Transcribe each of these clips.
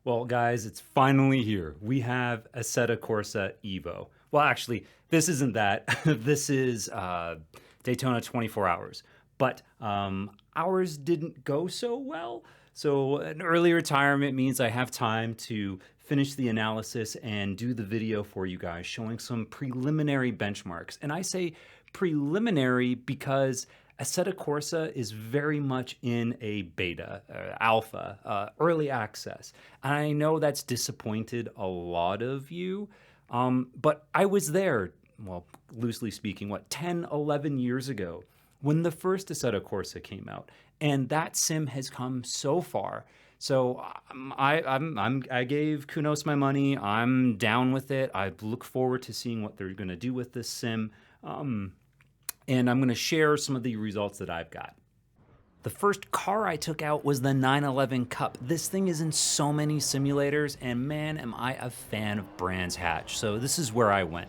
Well, guys, it's finally here. We have Assetto Corsa EVO. Well, actually, this isn't that. This is Daytona 24 hours. But ours didn't go so well. So an early retirement means I have time to finish the analysis and do the video for you guys showing some preliminary benchmarks. And I say preliminary because Assetto Corsa is very much in a beta, alpha, early access. And I know that's disappointed a lot of you, but I was there, well, loosely speaking, 10, 11 years ago when the first Assetto Corsa came out. And that sim has come so far. So I gave Kunos my money. I'm down with it. I look forward to seeing what they're going to do with this sim. And I'm going to share some of the results that I've got. The first car I took out was the 911 Cup. This thing is in so many simulators, and man, am I a fan of Brands Hatch. So this is where I went.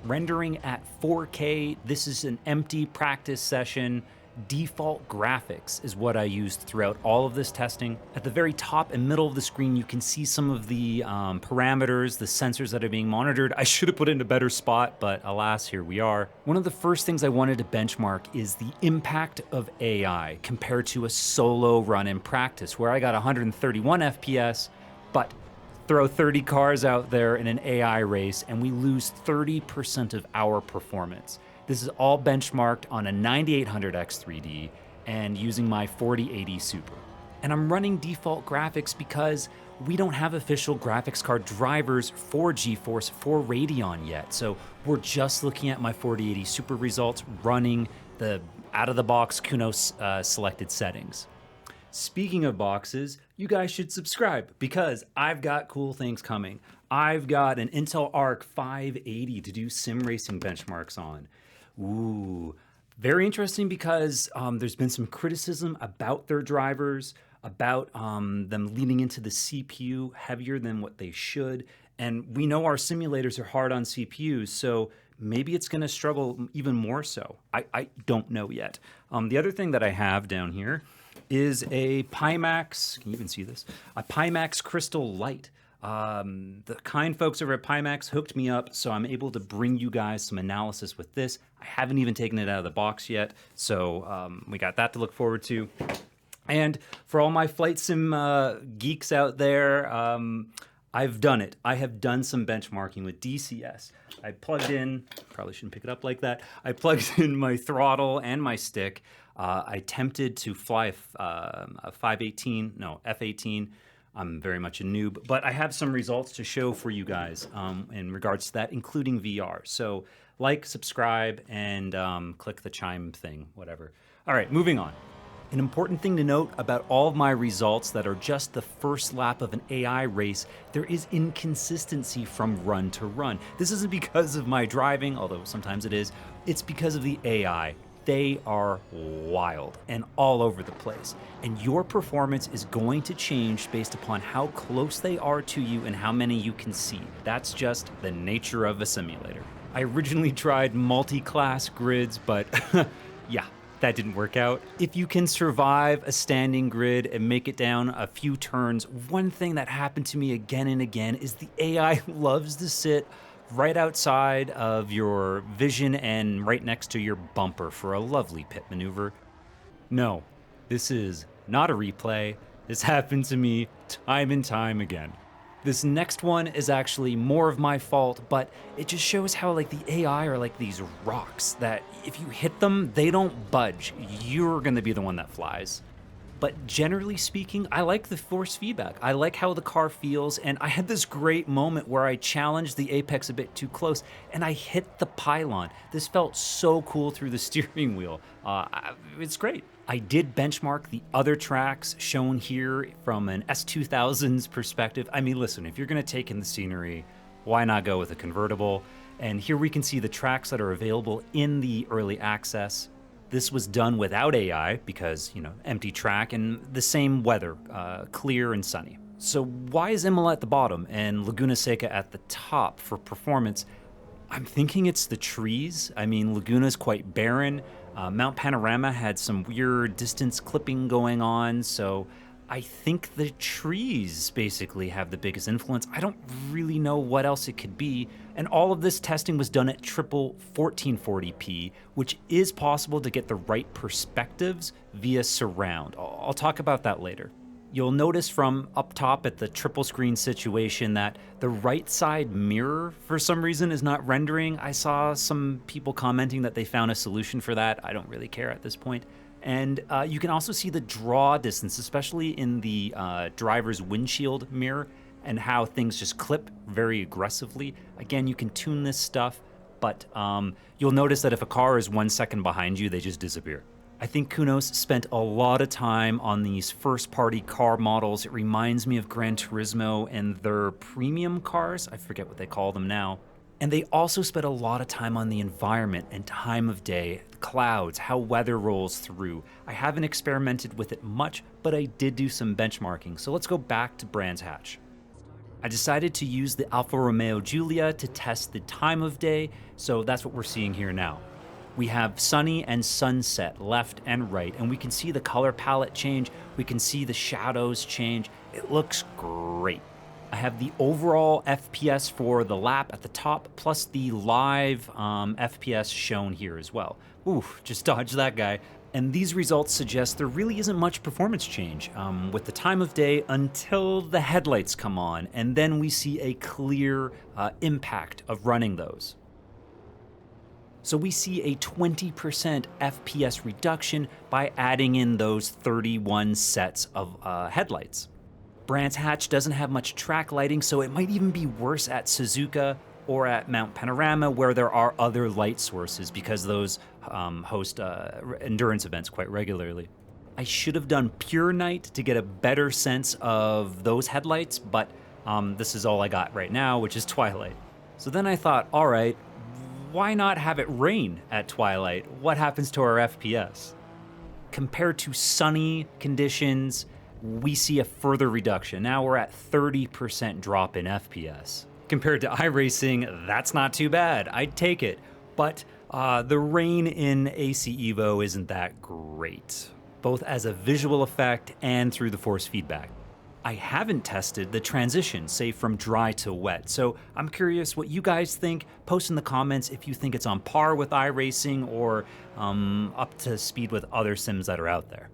Rendering at 4K, this is an empty practice session. Default graphics is what I used throughout all of this testing. At the very top and middle of the screen, you can see some of the parameters, the sensors that are being monitored. I should have put it in a better spot, but alas, here we are. One of the first things I wanted to benchmark is the impact of AI compared to a solo run in practice, where I got 131 FPS, but throw 30 cars out there in an AI race and we lose 30% of our performance. This is all benchmarked on a 9800X3D and using my 4080 Super. And I'm running default graphics because we don't have official graphics card drivers for GeForce for Radeon yet. So we're just looking at my 4080 Super results running the out-of-the-box Kunos selected settings. Speaking of boxes, you guys should subscribe because I've got cool things coming. I've got an Intel Arc 580 to do sim racing benchmarks on. Ooh, very interesting because there's been some criticism about their drivers, about them leaning into the CPU heavier than what they should. And we know our simulators are hard on CPUs, so maybe it's going to struggle even more so. I don't know yet. The other thing that I have down here is a Pimax, can you even see this? A Pimax Crystal Light. The kind folks over at Pimax hooked me up, so I'm able to bring you guys some analysis with this. I haven't even taken it out of the box yet, so we got that to look forward to. And for all my flight sim geeks out there, I've done it. I have done some benchmarking with DCS. I plugged in, probably shouldn't pick it up like that. I plugged in my throttle and my stick. I attempted to fly a F-18. I'm very much a noob, but I have some results to show for you guys in regards to that, including VR. So like, subscribe, and click the chime thing, whatever. All right, moving on. An important thing to note about all of my results that are just the first lap of an AI race, there is inconsistency from run to run. This isn't because of my driving, although sometimes it is. It's because of the AI. They are wild and all over the place. And your performance is going to change based upon how close they are to you and how many you can see. That's just the nature of a simulator. I originally tried multi-class grids, but yeah, that didn't work out. If you can survive a standing grid and make it down a few turns, one thing that happened to me again and again is the AI loves to sit right outside of your vision and right next to your bumper for a lovely pit maneuver. No, this is not a replay. This happened to me time and time again. This next one is actually more of my fault, but it just shows how like the AI are like these rocks that if you hit them, they don't budge. You're gonna be the one that flies. But generally speaking, I like the force feedback. I like how the car feels, and I had this great moment where I challenged the apex a bit too close, and I hit the pylon. This felt so cool through the steering wheel. It's great. I did benchmark the other tracks shown here from an S2000's perspective. I mean, listen, if you're gonna take in the scenery, why not go with a convertible? And here we can see the tracks that are available in the early access. This was done without AI because, empty track and the same weather, clear and sunny. So why is Imola at the bottom and Laguna Seca at the top for performance? I'm thinking it's the trees. I mean, Laguna's quite barren. Mount Panorama had some weird distance clipping going on, so I think the trees basically have the biggest influence. I don't really know what else it could be. And all of this testing was done at triple 1440p, which is possible to get the right perspectives via surround. I'll talk about that later. You'll notice from up top at the triple screen situation that the right side mirror, for some reason, is not rendering. I saw some people commenting that they found a solution for that. I don't really care at this point. And you can also see the draw distance, especially in the driver's windshield mirror, and how things just clip very aggressively. Again, you can tune this stuff, but you'll notice that if a car is 1 second behind you, they just disappear. I think Kunos spent a lot of time on these first-party car models. It reminds me of Gran Turismo and their premium cars. I forget what they call them now. And they also spent a lot of time on the environment and time of day, clouds, how weather rolls through. I haven't experimented with it much, but I did do some benchmarking. So let's go back to Brands Hatch. I decided to use the Alfa Romeo Giulia to test the time of day, so that's what we're seeing here now. We have sunny and sunset left and right, and we can see the color palette change. We can see the shadows change. It looks great. I have the overall FPS for the lap at the top, plus the live FPS shown here as well. Oof, just dodged that guy. And these results suggest there really isn't much performance change with the time of day until the headlights come on, and then we see a clear impact of running those. So we see a 20% FPS reduction by adding in those 31 sets of headlights. Brands Hatch doesn't have much track lighting, so it might even be worse at Suzuka or at Mount Panorama, where there are other light sources because those host endurance events quite regularly. I should have done pure night to get a better sense of those headlights, but this is all I got right now, which is twilight. So then I thought, all right, why not have it rain at twilight? What happens to our FPS? Compared to sunny conditions, we see a further reduction. Now we're at 30% drop in FPS. Compared to iRacing, that's not too bad. I'd take it. But the rain in AC EVO isn't that great, both as a visual effect and through the force feedback. I haven't tested the transition, say from dry to wet, so I'm curious what you guys think. Post in the comments if you think it's on par with iRacing or up to speed with other sims that are out there.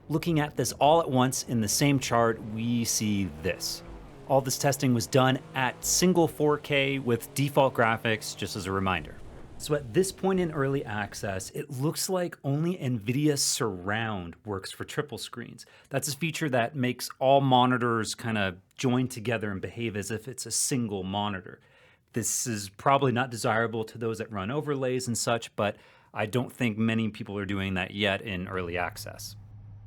Looking at this all at once in the same chart, we see this. All this testing was done at single 4K with default graphics, just as a reminder. So at this point in early access, it looks like only NVIDIA Surround works for triple screens. That's a feature that makes all monitors kind of join together and behave as if it's a single monitor. This is probably not desirable to those that run overlays and such, but I don't think many people are doing that yet in early access.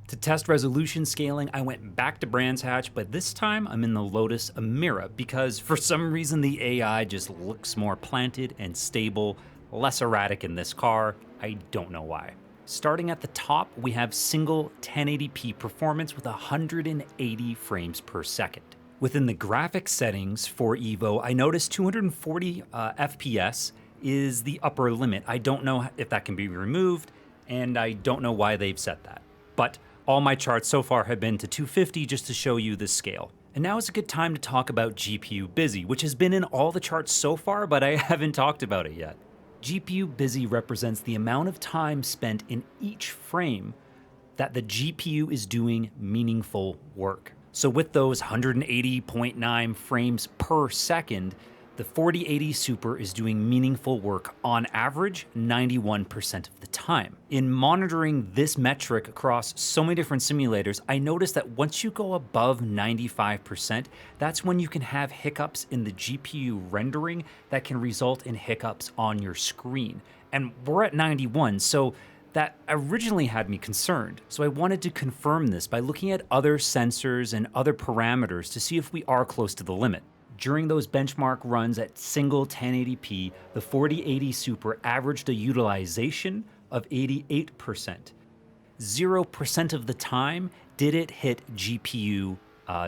To test resolution scaling, I went back to Brands Hatch, but this time I'm in the Lotus Emira because for some reason the AI just looks more planted and stable, less erratic in this car. I don't know why. Starting at the top, we have single 1080p performance with 180 frames per second. Within the graphics settings for EVO, I noticed 240 FPS is the upper limit. I don't know if that can be removed, and I don't know why they've set that. But all my charts so far have been to 250 just to show you the scale. And now is a good time to talk about GPU busy, which has been in all the charts so far, but I haven't talked about it yet. GPU busy represents the amount of time spent in each frame that the GPU is doing meaningful work. So with those 180.9 frames per second, the 4080 Super is doing meaningful work on average 91% of the time. In monitoring this metric across so many different simulators, I noticed that once you go above 95%, that's when you can have hiccups in the GPU rendering that can result in hiccups on your screen. And we're at 91, so that originally had me concerned. So I wanted to confirm this by looking at other sensors and other parameters to see if we are close to the limit. During those benchmark runs at single 1080p, the 4080 Super averaged a utilization of 88%. 0% of the time did it hit GPU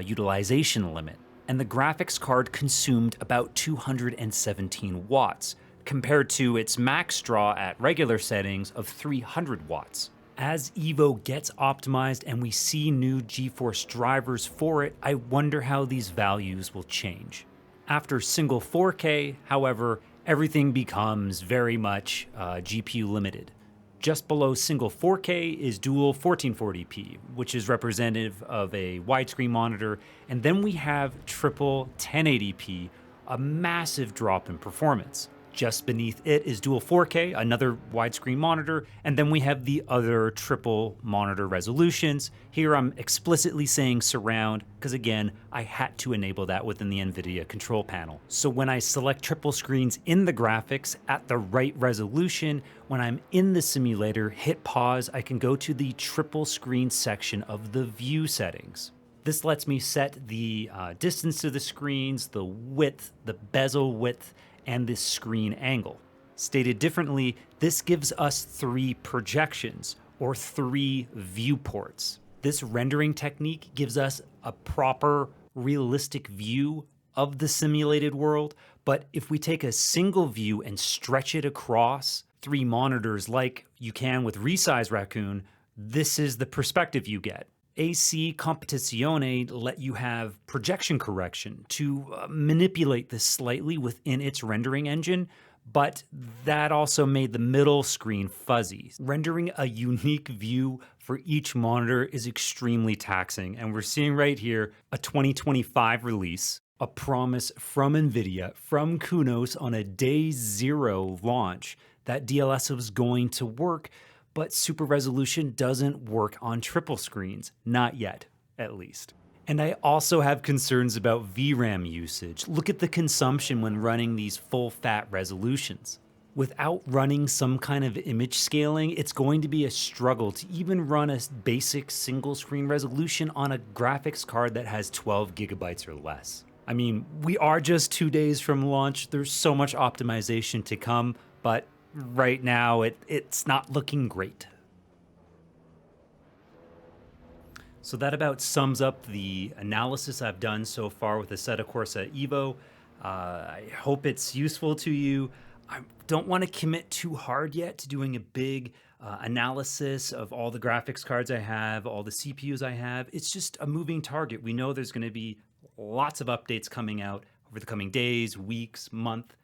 utilization limit, and the graphics card consumed about 217 watts, compared to its max draw at regular settings of 300 watts. As EVO gets optimized and we see new GeForce drivers for it, I wonder how these values will change. After single 4K, however, everything becomes very much GPU limited. Just below single 4K is dual 1440p, which is representative of a widescreen monitor, and then we have triple 1080p, a massive drop in performance. Just beneath it is dual 4K, another widescreen monitor, and then we have the other triple monitor resolutions. Here I'm explicitly saying surround, because again, I had to enable that within the NVIDIA control panel. So when I select triple screens in the graphics at the right resolution, when I'm in the simulator, hit pause, I can go to the triple screen section of the view settings. This lets me set the distance to the screens, the width, the bezel width, and this screen angle. Stated differently, this gives us 3 projections, or 3 viewports. This rendering technique gives us a proper, realistic view of the simulated world, but if we take a single view and stretch it across 3 monitors like you can with Resize Raccoon, this is the perspective you get. AC Competizione let you have projection correction to manipulate this slightly within its rendering engine, but that also made the middle screen fuzzy. Rendering a unique view for each monitor is extremely taxing, and we're seeing right here a 2025 release, a promise from NVIDIA, from Kunos on a day 0 launch that DLSS was going to work, but super resolution doesn't work on triple screens, not yet, at least. And I also have concerns about VRAM usage. Look at the consumption when running these full fat resolutions. Without running some kind of image scaling, it's going to be a struggle to even run a basic single screen resolution on a graphics card that has 12 gigabytes or less. I mean, we are just 2 days from launch. There's so much optimization to come, but right now it's not looking great. So that about sums up the analysis I've done so far with Assetto Corsa EVO. I hope it's useful to you. I don't want to commit too hard yet to doing a big analysis of all the graphics cards I have, all the CPUs I have. It's just a moving target. We know there's going to be lots of updates coming out over the coming days, weeks, month.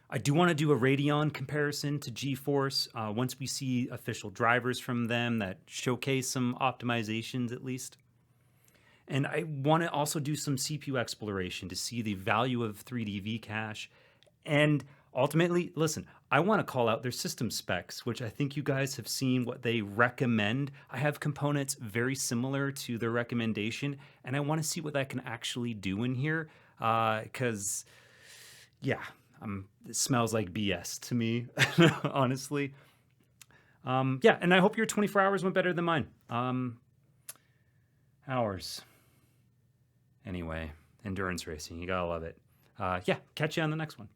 I do want to do a Radeon comparison to GeForce once we see official drivers from them that showcase some optimizations at least. And I want to also do some CPU exploration to see the value of 3D V-Cache. And ultimately, listen, I want to call out their system specs, which I think you guys have seen what they recommend. I have components very similar to their recommendation, and I want to see what that can actually do in here because, yeah. It smells like BS to me, honestly. Yeah, and I hope your 24 hours went better than mine. Hours. Anyway, endurance racing, you gotta love it. Yeah, catch you on the next one.